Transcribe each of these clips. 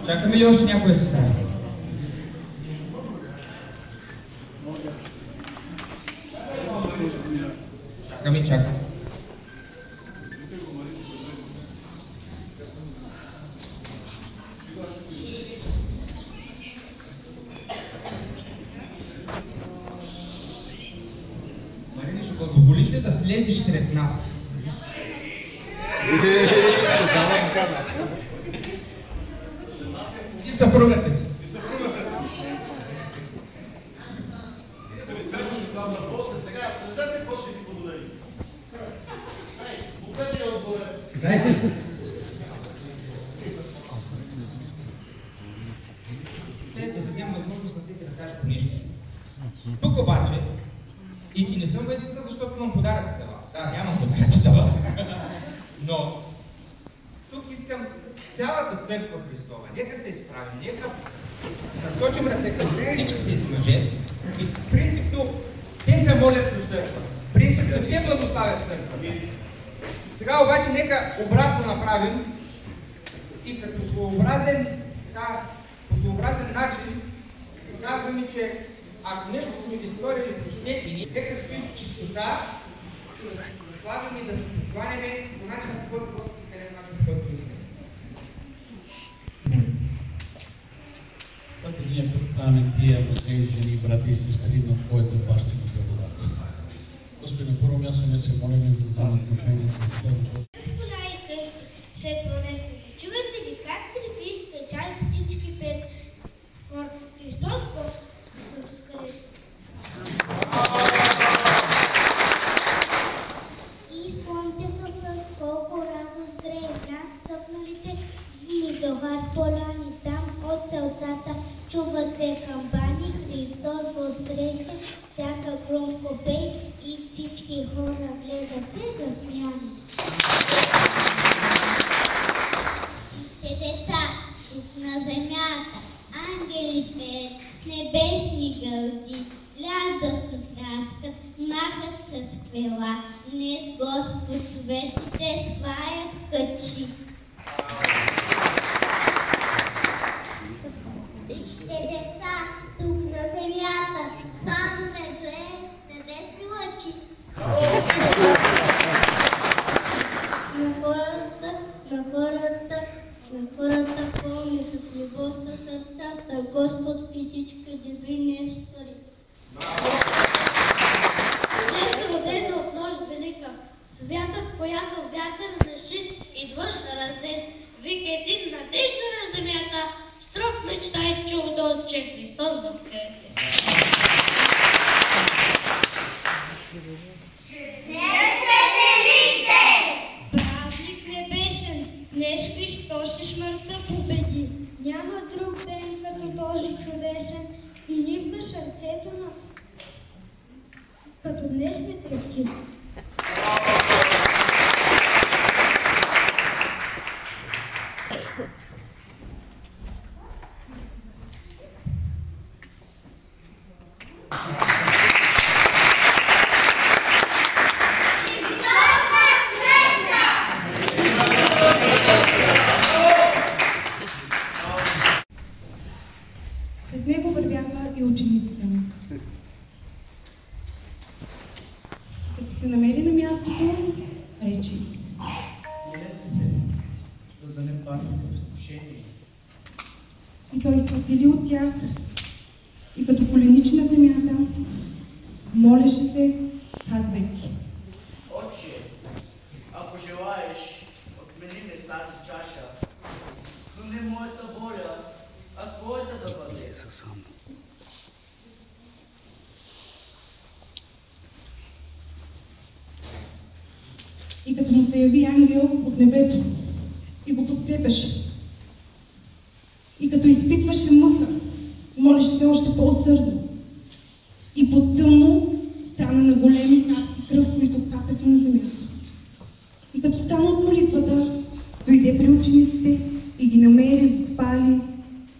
Чакаме ли още някоя състава? Чакам. Марина, ще благоволиш ли да слезеш сред нас? И съпругата ти. Знаете ли? След да нямам възможност на всеки да кажа по нещо. Тук обаче, и не съм везука, защото имам подаръци за вас. Да, нямам подаръци за вас. Но, тук искам цялата църква Христова. Нека се изправим, нека насочим ръце към всички тези мъже. И принципно, те се молят за църква. Принципно, те благославят църква. Сега обаче нека обратно направим и като своеобразен начин казваме, че ако нещо сме ви сторили, простете ни, нека стоим в чистота и да славим и да се покланяме по начина, по който Господ иска, не по начина, по който иска. Когато ние представяме тия мъже и жени, брати и сестри на Твоята бащина благодат. Господи, на първо място ние се молим за взаимоотношения с Теб. Господа и къщи се пронесли. Чувате ли как трепи свеча и птички пеят? Христос възкресе. И слънцето с колко радост грее над цъфналите зми зохар поляни. Там от селцата чуват се камбани. Христос възкресе, всяка громко пей и всички хора гледат се засмяни. Вижте, деца, тук на земята, ангели пеят с небесни гълди, радостно пляскат, махат с крила. Днес Господ светите тваят качи. Вижте, деца, тук на земята, храмове греят с небесни лъчи. На хората пълни с любов със сърцата, Господ всички добри не стори. Днес е родена от нощ велика, свята, в която вятър решит и дъжд разнес. Вика един надежда на земята, строг мечтай чудо, че Христос възкресе. Днес е Великден! Празник небесен, днес Христос и смъртта победи. Няма друг ден като този чудесен и нивна сърцето на като днес не трепти. След него вървяха и учениците му. Като се намери на мястото, рече: Молете се, за да не паднете в изкушение. И той се отдели от тях и като коленичи на земята, молеше се, казвайки: Отче, ако желаеш, отмени ме тази чаша, но не моята воля, а Твоята да бъде. И като му се яви ангел от небето и го подкрепяше, и като изпитваше мъка, молеше се още по-усърдно. И подтъмно стана на големи капки кръв, които капеха на земята. И като стана от молитвата, дойде при учениците и ги намери заспали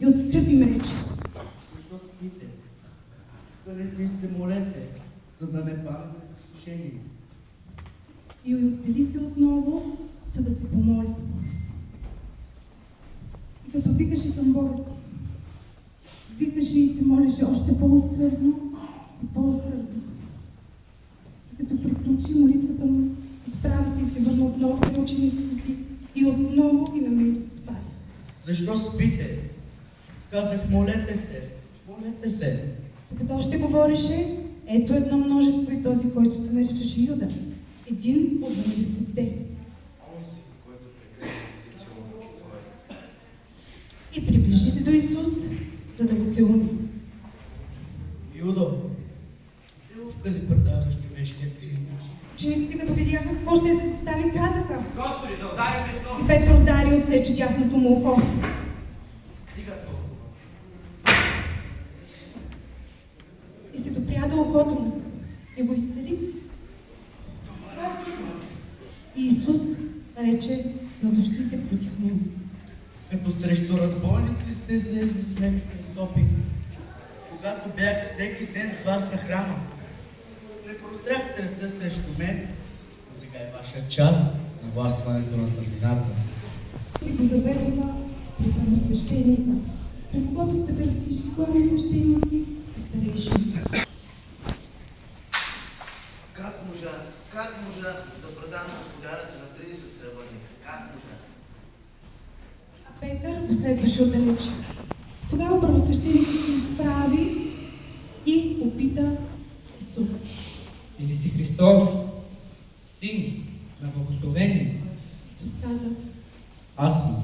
и от скръп им рече: Защо спите? Станете и се молете, за да не паднете в изкушение. И отдели се отново, за да се помоли. И като викаше към Бога си, викаше и се молеше още по-усърдно и по-усърдно. И като приключи молитвата му, изправи се и се върна отново при учениците си и отново ги намери заспали. Защо спите? Казах, молете се, молете се. Докато още говореше, ето едно множество и този, който се наричаше Юда, един от 12-те. И приближи се до Исус, за да го целуни. Юдо, с целувка ли предаваш човешкият син? Учениците, като видяха какво ще се стане, казаха: Господи, да ударим Христос! И Петър удари и отсече дясното му око. Стига толкова. И се допря до окото му и го изцели. И Исус рече на дошлите против него: Като срещу разбойник ли сте излезли с меч в стопи? Когато бях всеки ден с вас на храма, не простряхте ръце срещу мен, но сега е ваша част на властването на тъмнината. И го заведоха при първосвещеника, при когото се събират всички главни свещеници и старейшини. Как можа да предам господаря на 30 сребърника? Как можа? А Петър го следваше отдалече. Тогава първосвещеникът се изправи и попита Исус: Ти ли си Христос, син на благословение? Исус каза: Аз съм.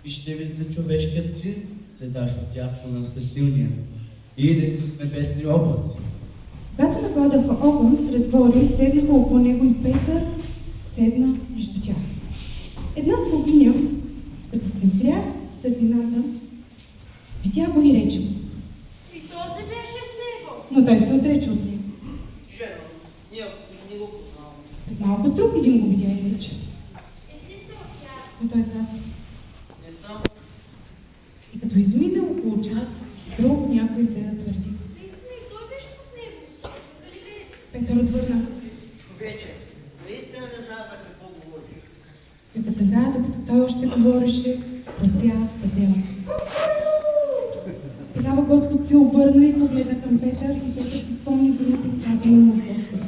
И ще видите човешкият син, седаш от ясно на Всесилния, и иде с небесни облаци. Когато накладаха огън сред двора и седнаха около него, и Петър седна между тях. Една слугиня, като се взря в светлината, видя го и рече му. И този беше с него. Но той се отрече от него. Жено, ние не го познаваме. След малко друг един го видя и рече. И ти се от тях. Но той каза. Не съм. И като измина около час, друг някой взе да твърди. Наистина и той беше с него, защото е галилеец. Петър отвърна. Човече, наистина не знам за какво говори. И веднага, докато той още говореше, пропя пътела. Тогава Господ се обърна и погледна към Петър, и Петър си спомни думите, казани му от Господ.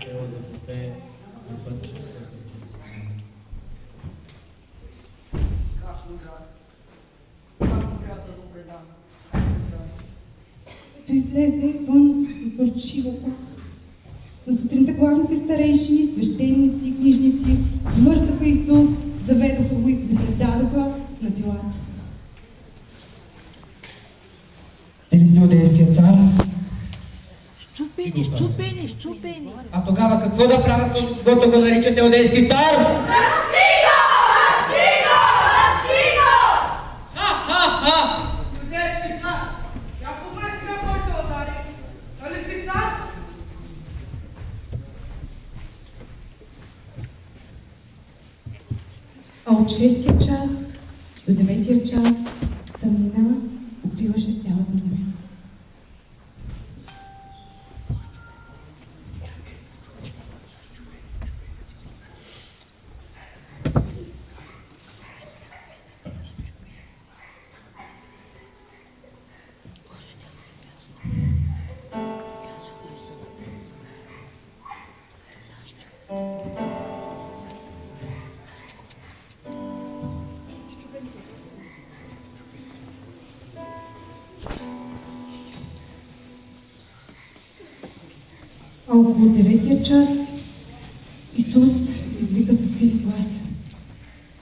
Трябва да попее на път. Как можа? Как трябва да го предам? Като излезе вън и прочи в око. На сутринта главните старейшини, свещеници и книжници вързаха Исус, заведоха го и го предадоха на Пилат. Ти ли си юдейският цар? Щупени. А тогава какво да правя с този, когато го наричате юдейски цар? Разкриго! Ха-ха-ха! Юдейски цар! Я познай сега кой те удари. Нали си цар? А от 6-тия час до 9-тия час тъмнина покриваше цялата земя. А около 9-тия час Исус извика със силен глас: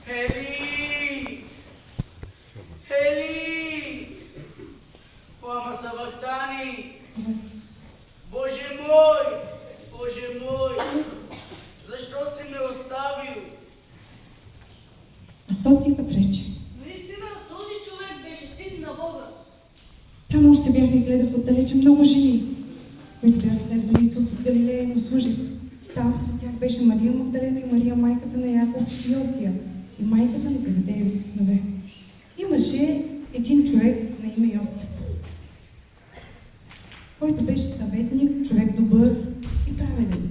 Ели! Ели! Лама Савахтани! Боже мой! Боже мой! Защо си ме оставил? А стотникът рече: Наистина, този човек беше син на Бога. Там още бяха и гледаха отдалече много жени, които бяха следвали Исус от Галилея и му служиха. Там сред тях беше Мария Магдалена и Мария, майката на Яков и Йосия, и майката на Заведеевите синове. Имаше един човек на име Йосиф, който беше съветник, човек добър и праведен,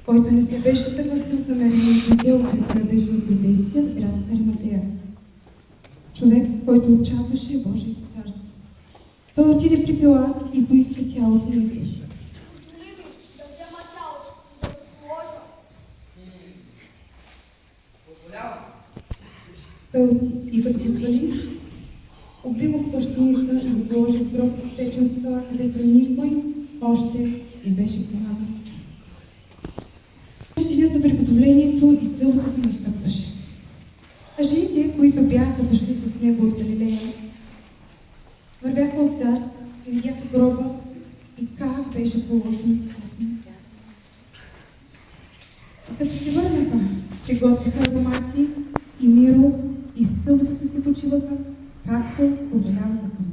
който не се беше съгласил с намерението на Идео, който беше от Юдейският град Ариматея. Човек, който очакваше Божието царство. Той отиде при Пилат и поиска тялото на Исус. Той и като го свали, обви го в плащаница и го положи в гроб изсечен в скала, където никой още не беше полаган. Денят на приготовлението и съботата настъпваше. А жените, които бяха дошли с него от Галилея, вървяха отзад и видяха гроба и как беше положено тялото му. И като се върнаха, приготвиха аромати и миро и в съботата си почиваха, както повелява закон.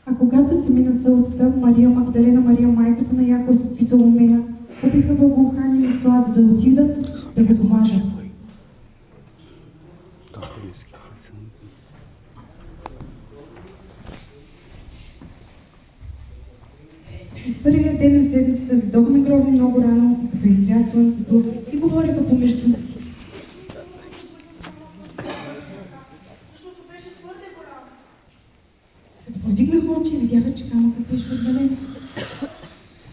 А когато се мина съботата, Мария Магдалена, Мария майката на Яков и Соломея купиха благоухани масла, за да отидат да го домажат. И в първия ден на седмицата дойдоха на гроба много рано и като изгря слънцето и говориха помежду си. Като повдигнаха очи, видяха, че камъкът беше отвален.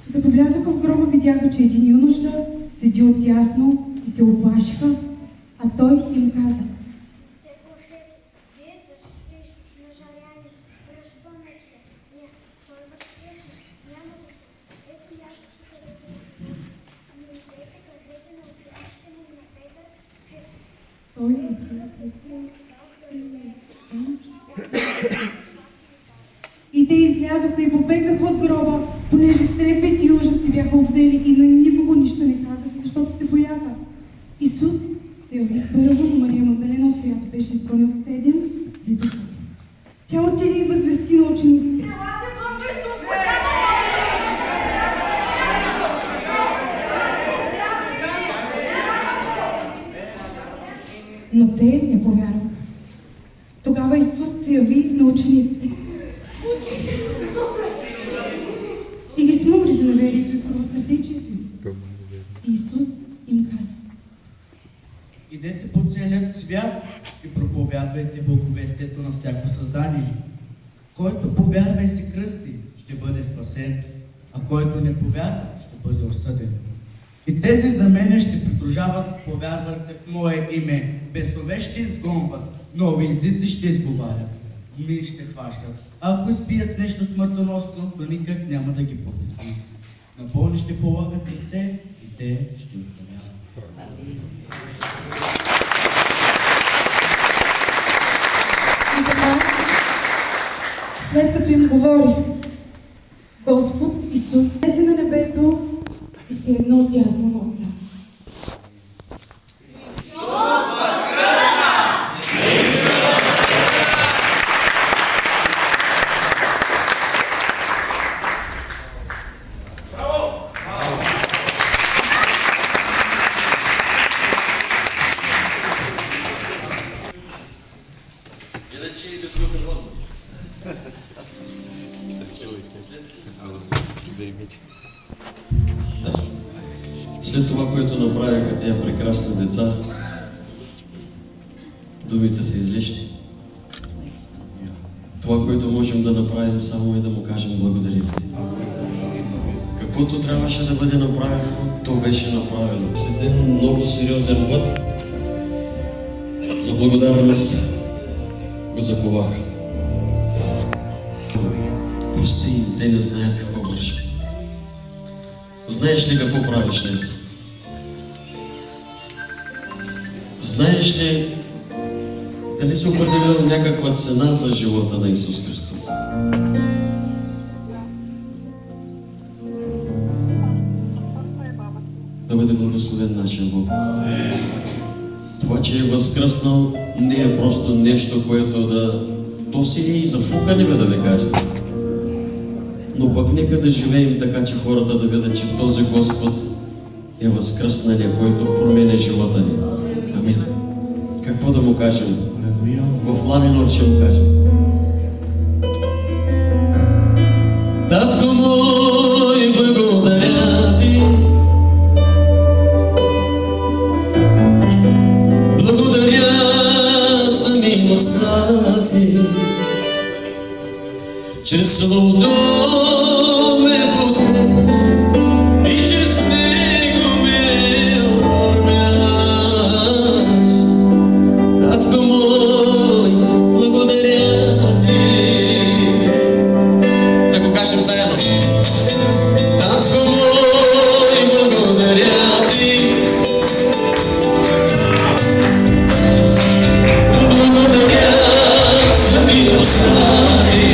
И като влязоха в гроба, видяха, че един юноша седи отдясно и се оплашиха, а той им каза: И те излязоха и побегнаха от гроба, понеже трепет и ужас ги бяха обзели и на никого нищо не казаха, защото се бояха. Исус се яви първо на Мария Магдалена, от която беше изгонил 7 видове. Тя отиде и възвести на учениците: но те не повярваха. Тогава Исус се яви на учениците и ги смъмри за неверието и правосърдечието им. Исус им каза: идете по целият свят и проповядвайте благовестието на всяко създание. Който повярва и се кръсти, ще бъде спасен, а който не повярва, ще бъде осъден. И тези знамения ще придружават повярвате в Мое име. Бесове ще изгонват, нови езици ще изговарят, змии ще хващат. А ако спият нещо смъртоносно, то никак няма да ги повреди. На болни ще полагат ръце и те ще оздравяват. И така, след като им говори, Господ Исус слезе на небето и седна отдясно на Отца. След това, което направиха тия прекрасни деца, думите са излишни. Това, което можем да направим, само е да му кажем благодарим ти. Каквото трябваше да бъде направено, то беше направено. След един много сериозен път за благодарност го заковаха. Прости им, те не знаят какво вършат. Знаеш ли какво правиш днес? Знаеш ли Дали си определил някаква цена за живота на Исус Христос? Да бъде благословен нашия Бог. Това, че е възкръснал, не е просто нещо, което да... То си е и за фукане, да ви кажа. Но пък нека да живеем така, че хората да видят, че този Господ е възкръсналия, който променя живота ни. Амин. Какво да му кажем? В ла минор ще му кажем. Татко мой, благодаря ти. Благодаря за милостта ти. Чрез словото ме подкрепя и чрез него ме оформяш. Татко мой, благодаря ти. За го кажем заедно. Татко мой, благодаря ти. Благодаря за милостта ти.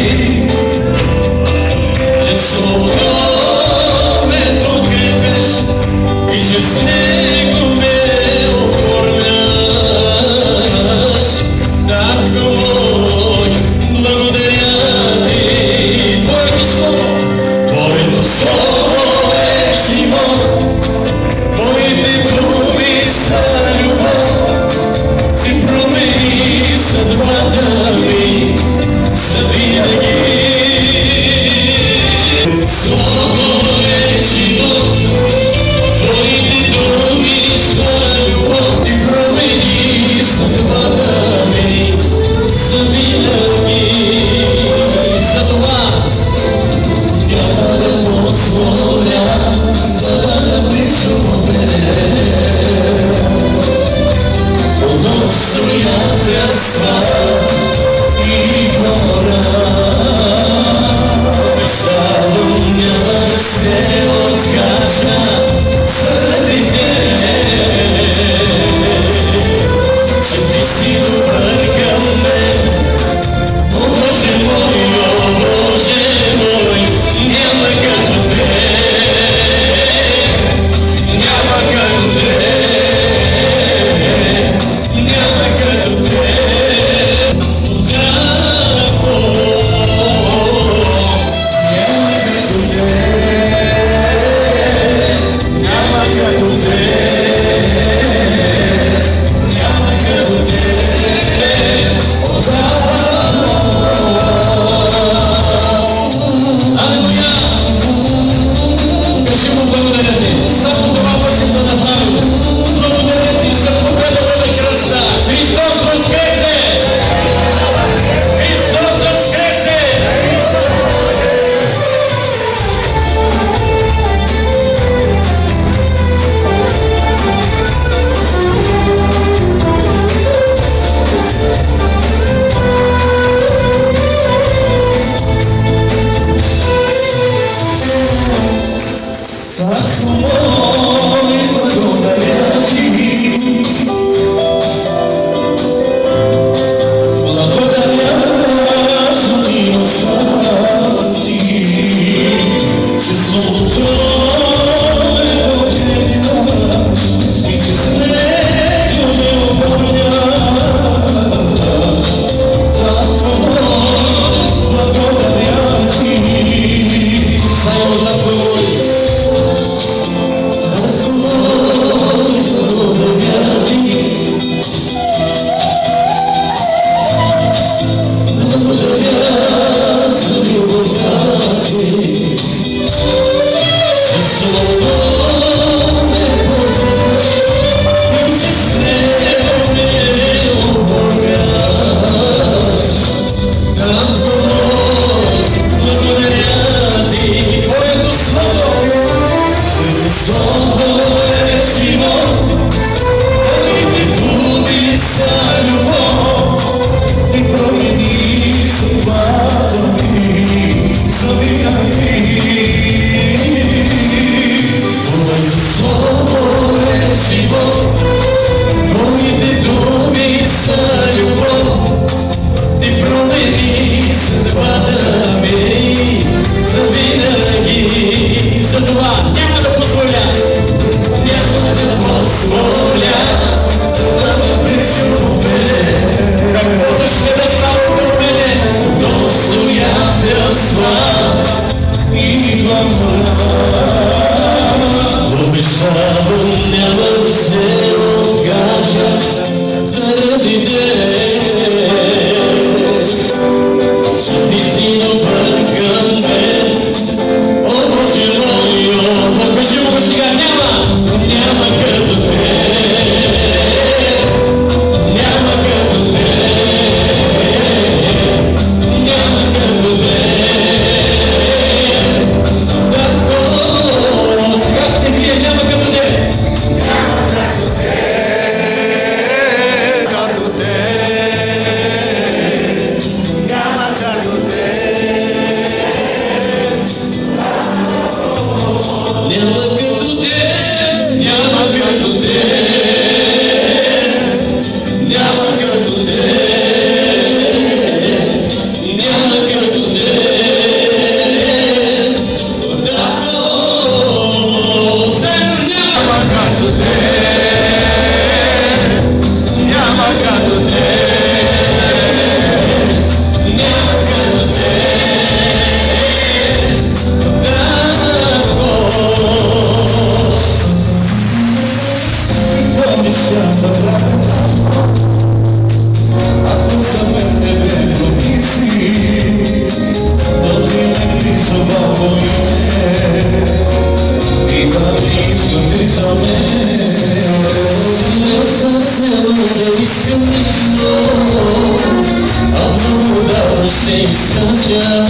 се изкажа,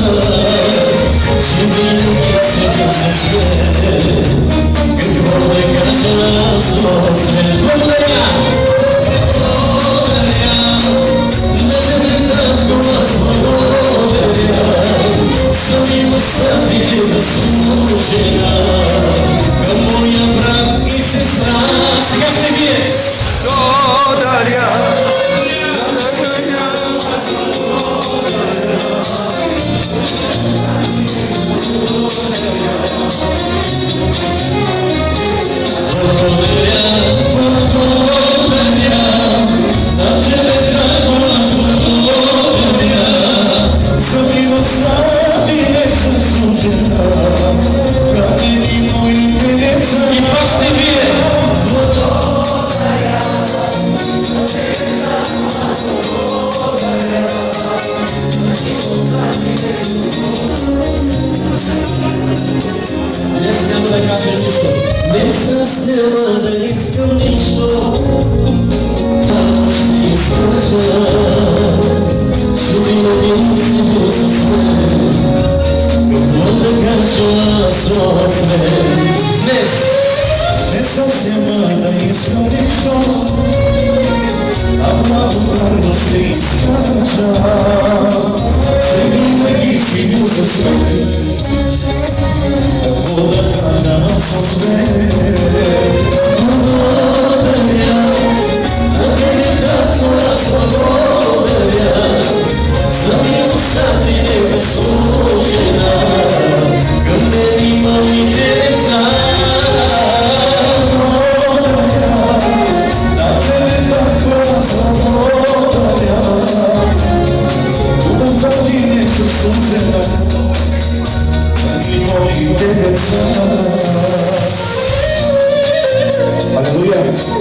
че винаги си бил със мен. Какво да кажа своя свет? Благодаря! Благодаря! На тебе татко аз благодаря. Самилостта ти е заслужена към моя брат и сестра. Сега ще ги е! Благодаря! Aleluya.